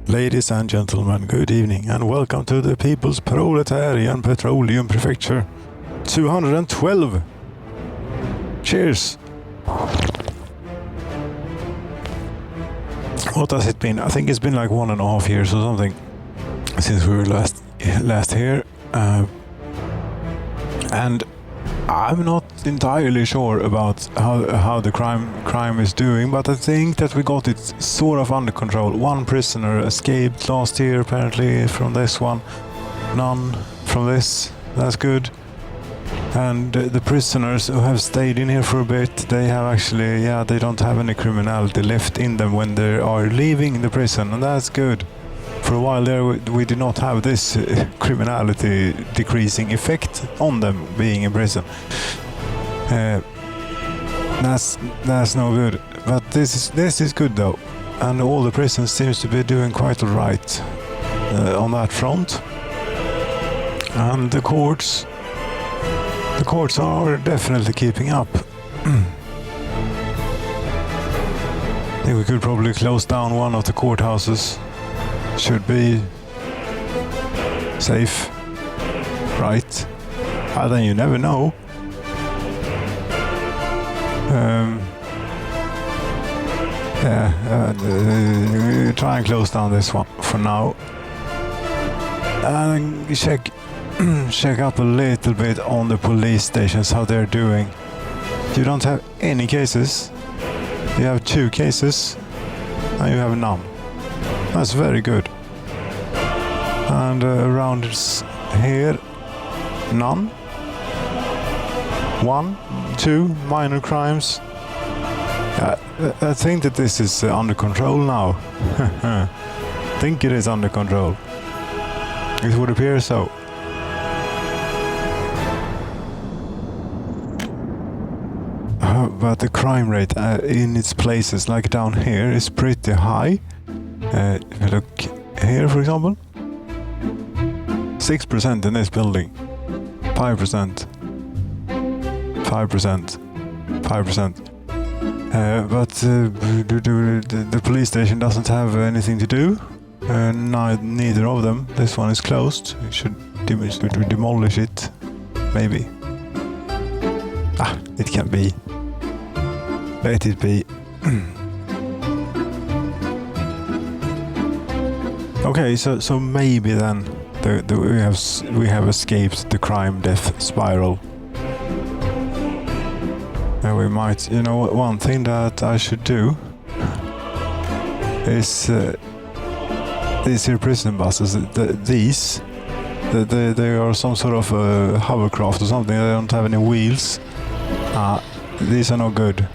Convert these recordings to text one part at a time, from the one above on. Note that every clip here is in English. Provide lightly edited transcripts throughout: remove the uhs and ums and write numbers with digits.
Ladies and gentlemen, good evening and welcome to the People's Proletarian Petroleum Prefecture 212. Cheers! What has it been? I think it's been like 1.5 years or something since we were last here. And I'm not entirely sure about how the crime is doing, but I think that we got it sort of under control. One prisoner escaped last year, apparently, from this one. None from this. That's good. And the prisoners who have stayed in here for a bit, they have actually, they don't have any criminality left in them when they are leaving the prison, and that's good. For a while there, we did not have this criminality decreasing effect on them being in prison. That's no good. But this is good though, and all the prisons seems to be doing quite alright on that front. And the courts are definitely keeping up. I think we could probably close down one of the courthouses. Should be safe, right? Then you never know. Try and close down this one for now. And check up a little bit on the police stations, how they're doing. You don't have any cases. You have 2 cases, and you have none. That's very good. And around here, none. 1, 2 minor crimes. I think that this is under control now. I think it is under control. It would appear so. But the crime rate in its places, like down here, is pretty high. If you look here, for example, 6% in this building, 5%, 5%, 5%. But the police station doesn't have anything to do. Neither of them. This one is closed. We should demolish it, maybe. It can be. Let it be. Okay, so maybe then we have escaped the crime death spiral. And we might, one thing that I should do is these here prison buses. They are some sort of hovercraft or something. They don't have any wheels. These are no good.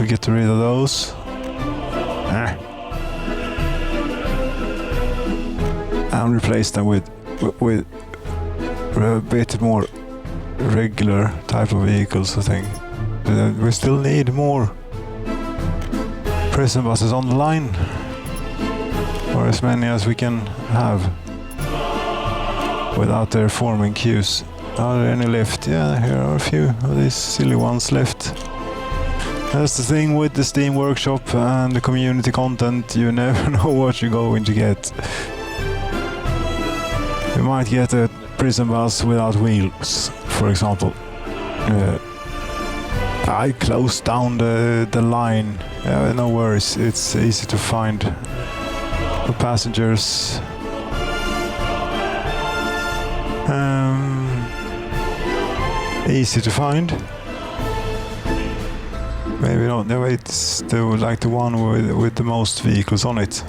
We get rid of those. And replace them with a bit more regular type of vehicles, I think. We still need more prison buses on the line, or as many as we can have without their forming queues. Are there any left? Yeah, here are a few of these silly ones left. That's the thing with the Steam Workshop and the community content. You never know what you're going to get. You might get a prison bus without wheels, for example. I closed down the line. No worries, it's easy to find for passengers. Easy to find. Maybe not. No, it's like the one with the most vehicles on it.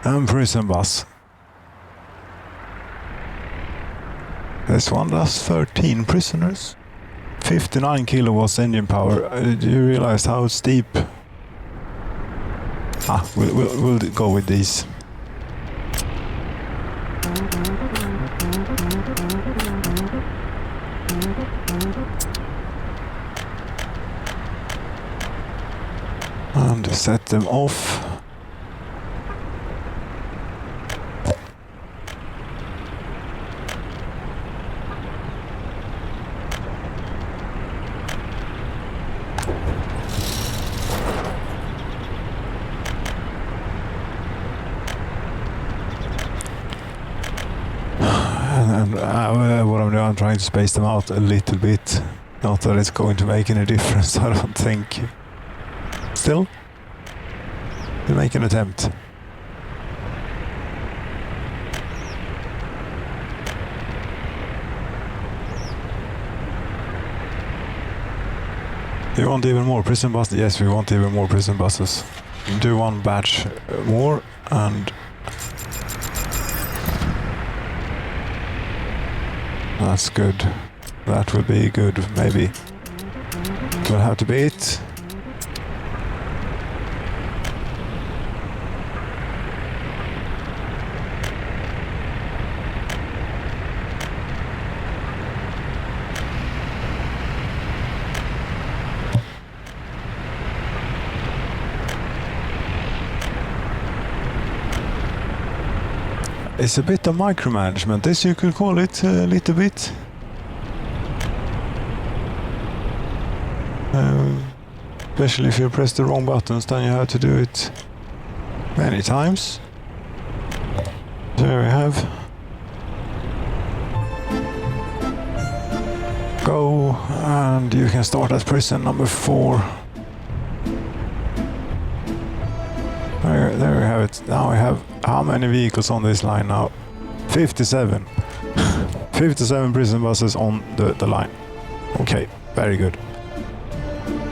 And prison bus. This one does 13 prisoners. 59 kilowatts engine power. Do you realize how steep? We'll go with these. And set them off. And what I'm doing, I'm trying to space them out a little bit. Not that it's going to make any difference, I don't think. Still, we make an attempt. Do you want even more prison buses? Yes, we want even more prison buses. Do one batch more and... That's good. That would be good, maybe. It will have to be it. It's a bit of micromanagement, this you could call it a little bit. Especially if you press the wrong buttons, then you have to do it many times. There we have. Go, and you can start at prison number 4. There we have it. Now we have how many vehicles on this line now? 57. 57 prison buses on the line. Okay, very good.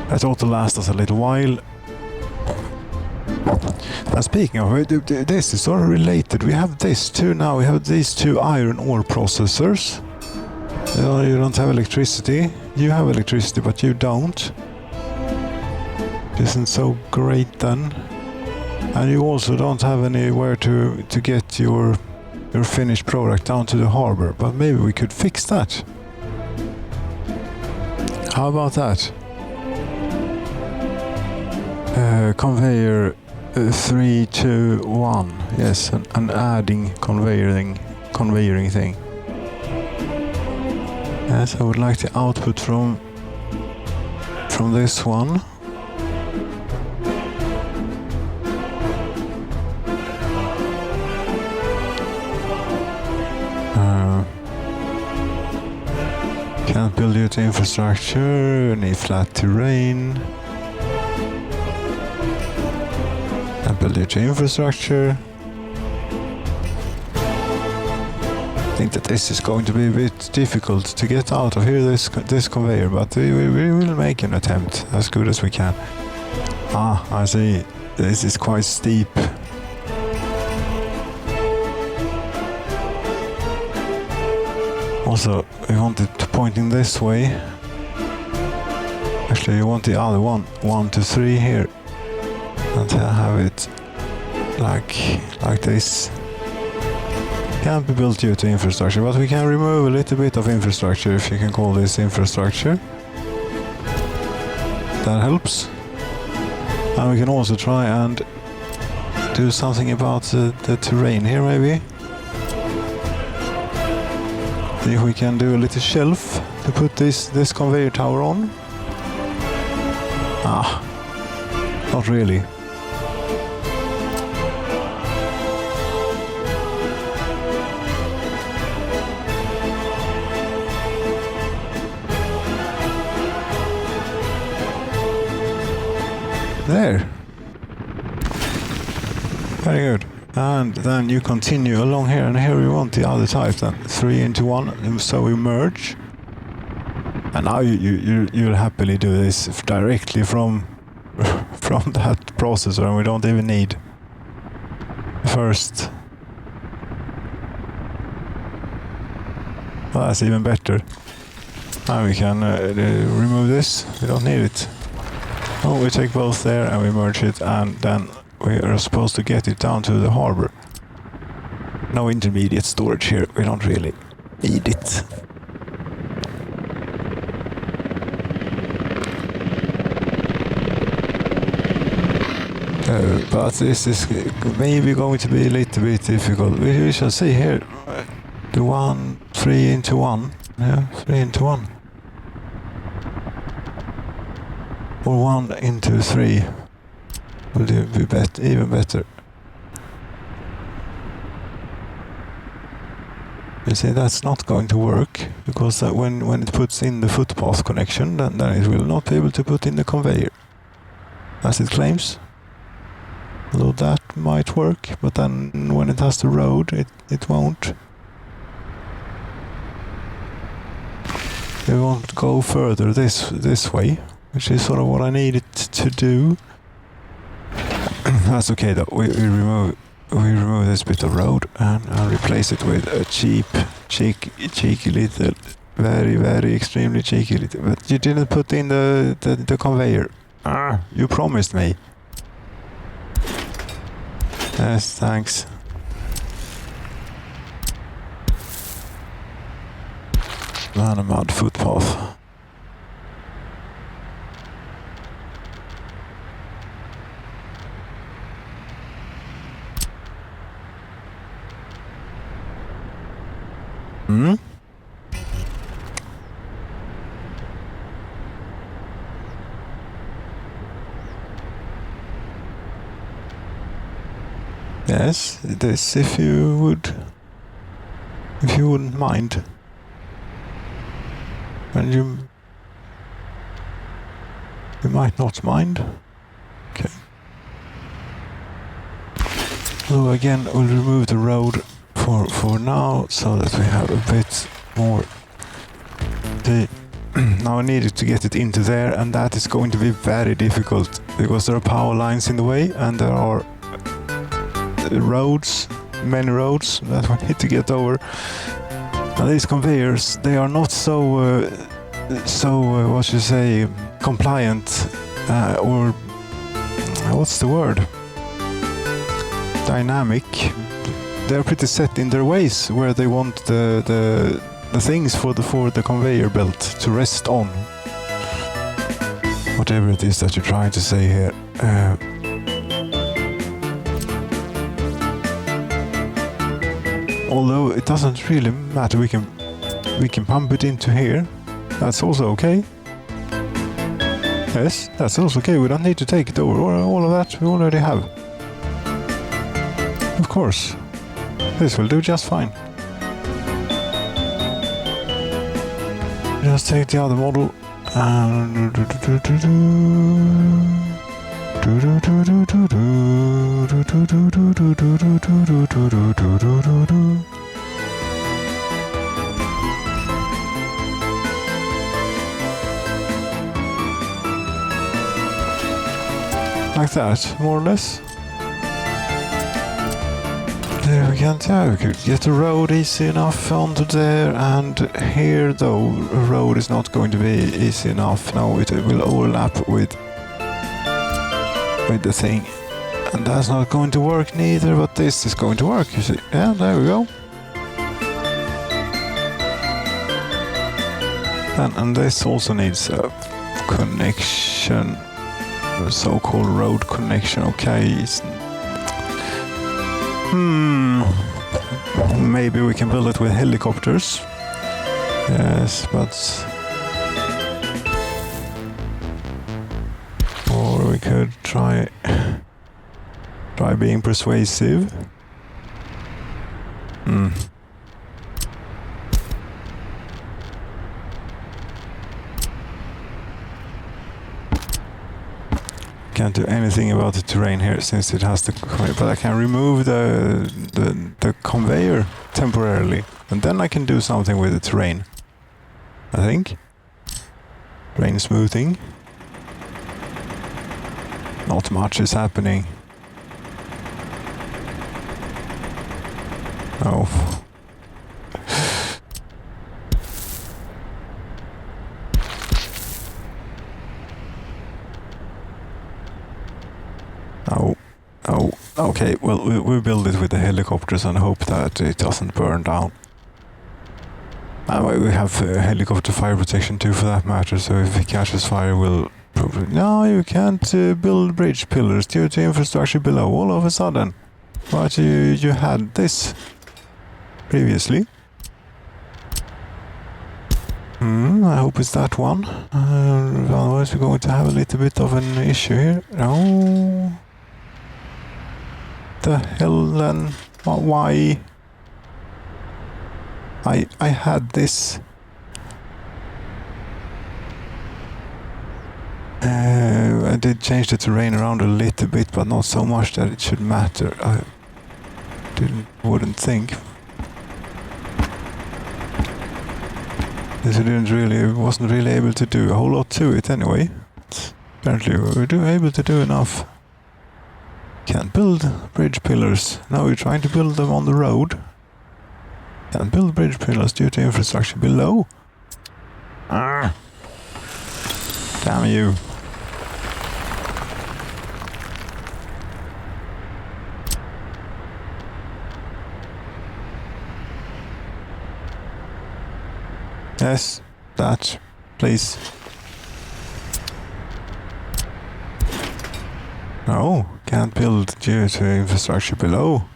That ought to last us a little while. And speaking of it, this is sort of related. We have this too now. We have these 2 iron ore processors. You don't have electricity. You have electricity, but you don't. Isn't so great then. And you also don't have anywhere to get your finished product down to the harbor. But maybe we could fix that. How about that? Conveyor 3, 2, 1. Yes, an adding conveying thing. Yes, I would like the output from this one. Can't build due to infrastructure, need flat terrain. Build infrastructure. I think that this is going to be a bit difficult to get out of here, this conveyor, but we will make an attempt as good as we can. Ah, I see. This is quite steep. Also, we want it pointing this way. Actually, you want the other one, 1 to 3 here. And have it like this. Can't be built due to infrastructure, but we can remove a little bit of infrastructure, if you can call this infrastructure. That helps. And we can also try and do something about the terrain here, maybe. See if we can do a little shelf to put this conveyor tower on. Ah, not really. There. Very good. And then you continue along here, and here we want the other type then. 3 into 1, so we merge. And now you'll happily do this directly from that processor, and we don't even need first. Well, that's even better. Now we can remove this. We don't need it. Oh, we take both there and we merge it, and then we are supposed to get it down to the harbor. No intermediate storage here, we don't really need it. But this is maybe going to be a little bit difficult. We shall see here. The 3 into 1. Yeah, 3 into 1. Or 1 into 3 will be even better. You see, that's not going to work, because when it puts in the footpath connection, then it will not be able to put in the conveyor, as it claims. Although that might work, but then when it has the road, it won't. It won't go further this way, which is sort of what I need it to do. That's okay though. We remove this bit of road and I'll replace it with a cheeky little, very extremely cheeky little. But you didn't put in the conveyor. You promised me. Yes, thanks. Man, a mud footpath. Yes, this if you wouldn't mind. And you might not mind. Okay. So again, we'll remove the road for now, so that we have a bit more. Now I needed to get it into there, and that is going to be very difficult because there are power lines in the way, and there are roads, many roads that we need to get over. And these conveyors, they are not so what you say, compliant, or what's the word? Dynamic. They're pretty set in their ways where they want the things for the conveyor belt to rest on. Whatever it is that you're trying to say here. Although it doesn't really matter, we can pump it into here. That's also okay. Yes, that's also okay. We don't need to take it over. All of that we already have. Of course. This will do just fine. Just take the other model and like that, more or less. There we can tell. We could get the road easy enough onto there, and here though, a road is not going to be easy enough. Now it will overlap with the thing, and that's not going to work neither, but this is going to work, you see. Yeah, there we go. And this also needs a connection, a so-called road connection. Okay. Maybe we can build it with helicopters. Yes, but... Or we could try being persuasive. Can't do anything about the terrain here since it has the conveyor, but I can remove the conveyor temporarily, and then I can do something with the terrain. I think. Terrain smoothing. Not much is happening. Oh. Oh, okay, well, we build it with the helicopters and hope that it doesn't burn down. We have helicopter fire protection too, for that matter, so if it catches fire, we'll probably... No, you can't build bridge pillars due to infrastructure below all of a sudden. But you had this previously. I hope it's that one. Otherwise we're going to have a little bit of an issue here. No. The hell then? Why? I had this. I did change the terrain around a little bit, but not so much that it should matter. I wouldn't think. This wasn't really able to do a whole lot to it anyway. But apparently we're able to do enough. Can't build bridge pillars. Now we're trying to build them on the road. Can't build bridge pillars due to infrastructure below. Ah. Damn you. Yes, that, please. No, can't build due to infrastructure below.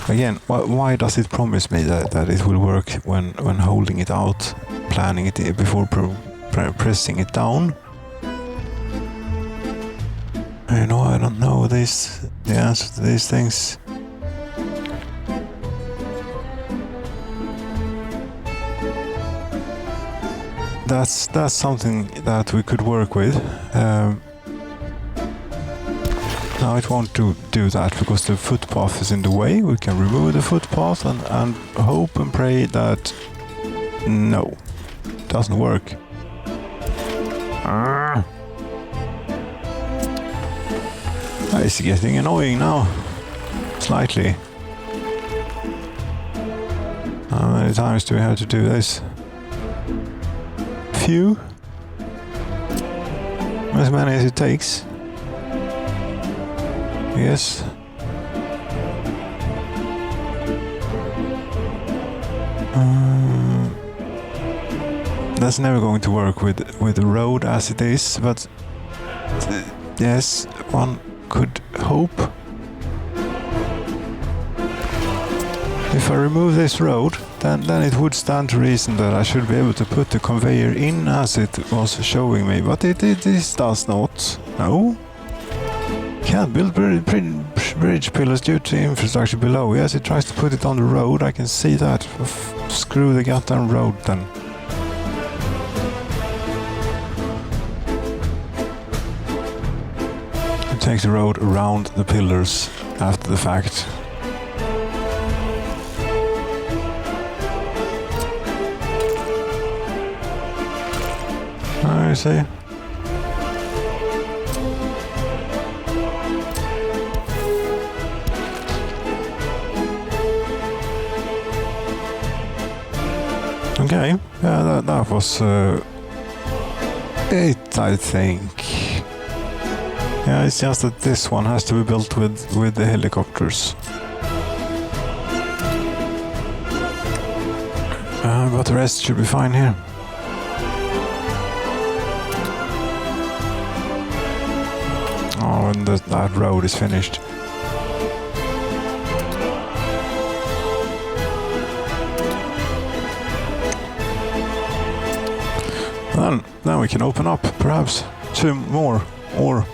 Again, why does it promise me that it will work when holding it out, planning it before pressing it down? I don't know the answer to these things. That's something that we could work with. Now it won't do that because the footpath is in the way. We can remove the footpath and hope and pray that no, it doesn't work. It's getting annoying now, slightly. How many times do we have to do this? Few? As many as it takes. Yes. That's never going to work with the road as it is, but yes, one could hope. If I remove this road, then it would stand to reason that I should be able to put the conveyor in as it was showing me, but this does not. No. Can't build bridge pillars due to infrastructure below. Yes, it tries to put it on the road, I can see that. Screw the goddamn road then. Take the road around the pillars after the fact. I see. Okay, yeah, that was it, I think. Yeah, it's just that this one has to be built with the helicopters. But the rest should be fine here. Oh, and that road is finished. Then we can open up perhaps 2 more or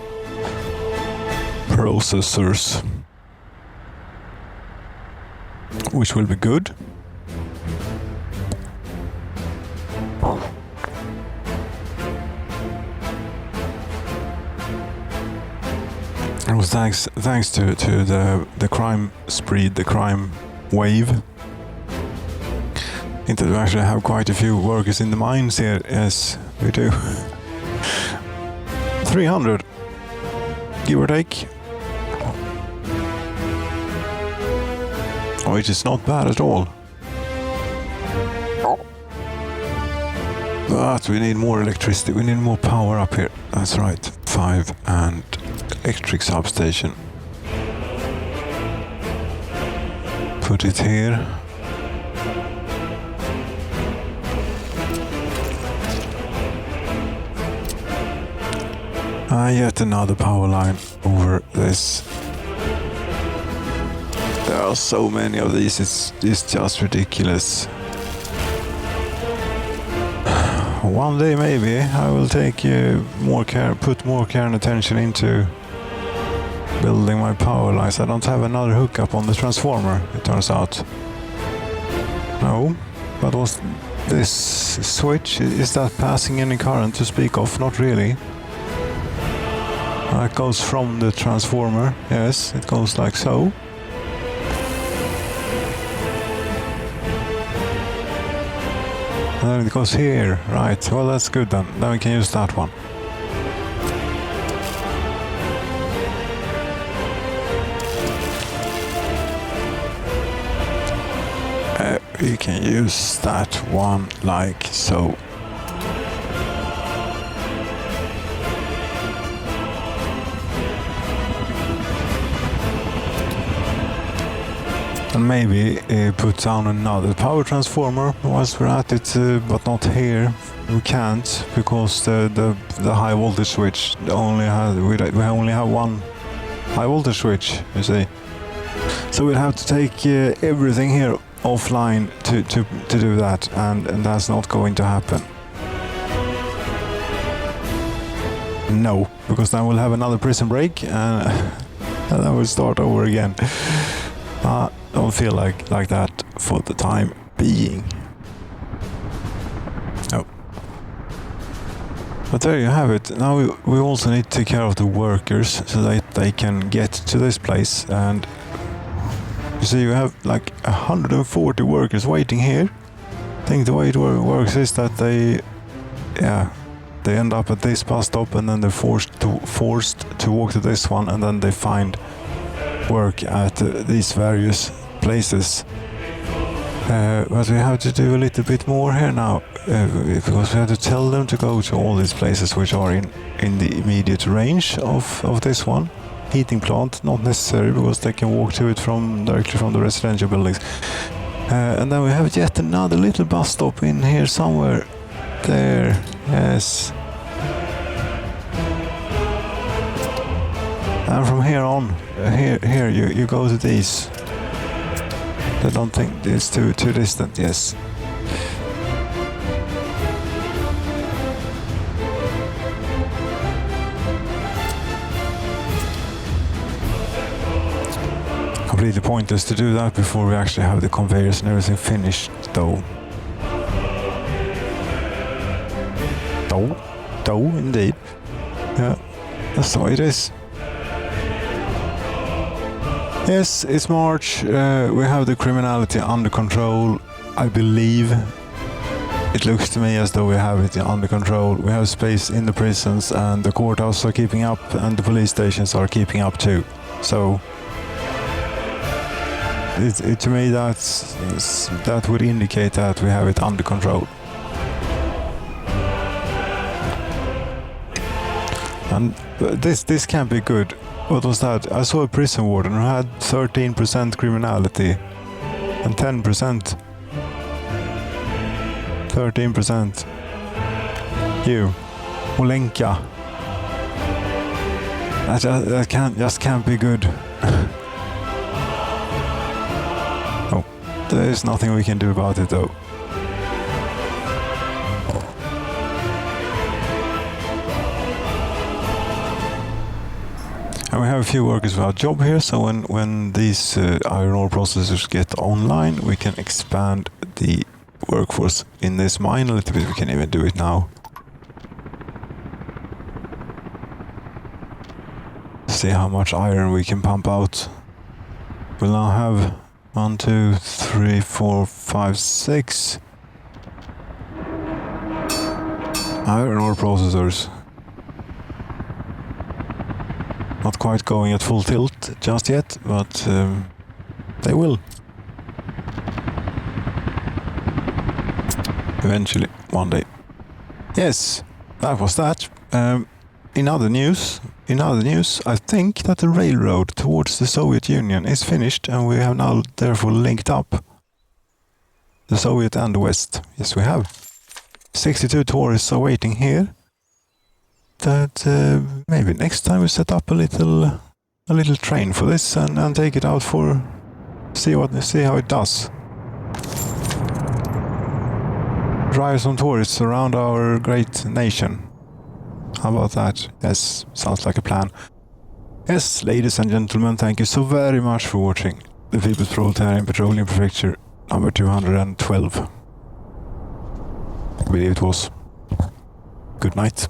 processors, which will be good. It was thanks to the crime spree, the crime wave. I think that we actually have quite a few workers in the mines here. Yes, we do. 300, give or take. Which is not bad at all. But we need more electricity, we need more power up here. That's right, 5 and electric substation. Put it here. Yet another power line over this. There are so many of these, it's just ridiculous. One day maybe I will take more care, put more care and attention into building my power lines. I don't have another hookup on the transformer, it turns out. No, but was this switch, is that passing any current to speak of? Not really. It goes from the transformer, yes, it goes like so. And then it goes here, right, well that's good then we can use that one. We can use that one like so. And maybe put down another power transformer once we're at it, but not here. We can't because the high voltage switch only has we only have one high voltage switch, you see. So we'll have to take everything here offline to do that, and that's not going to happen. No, because then we'll have another prison break and then we'll start over again. I don't feel like that for the time being. No. But there you have it. Now we also need to take care of the workers so that they can get to this place. And you see, you have like 140 workers waiting here. I think the way it works is that they end up at this bus stop and then they're forced to walk to this one, and then they find work at these various places. But we have to do a little bit more here now, because we have to tell them to go to all these places which are in the immediate range of this one. Heating plant, not necessary, because they can walk to it directly from the residential buildings. And then we have yet another little bus stop in here somewhere. There, yes. And from here on, here you go to these. I don't think it's too distant, yes. Completely pointless to do that before we actually have the conveyors and everything finished, though. Though, indeed. Yeah, that's the way it is. Yes, it's March. We have the criminality under control. I believe it looks to me as though we have it under control. We have space in the prisons, and the courthouse are keeping up, and the police stations are keeping up too. So, to me, that would indicate that we have it under control. And this can't be good. What was that? I saw a prison warden who had 13% criminality and 10%. 13%. You, Olenka. That can't be good. Oh, there is nothing we can do about it though. And we have a few workers without job here, so when these iron ore processors get online, we can expand the workforce in this mine a little bit. We can even do it now. See how much iron we can pump out. We'll now have 1, 2, 3, 4, 5, 6 iron ore processors. Not quite going at full tilt just yet, but they will. Eventually, one day. Yes, that was that. In other news, I think that the railroad towards the Soviet Union is finished, and we have now therefore linked up the Soviet and the West. Yes, we have. 62 tourists are waiting here. That maybe next time we set up a little train for this and take it out for see how it does. Drive some tourists around our great nation. How about that? Yes, sounds like a plan. Yes, ladies and gentlemen, thank you so very much for watching the People's Proletarian Petroleum Prefecture number 212. I believe it was. Good night.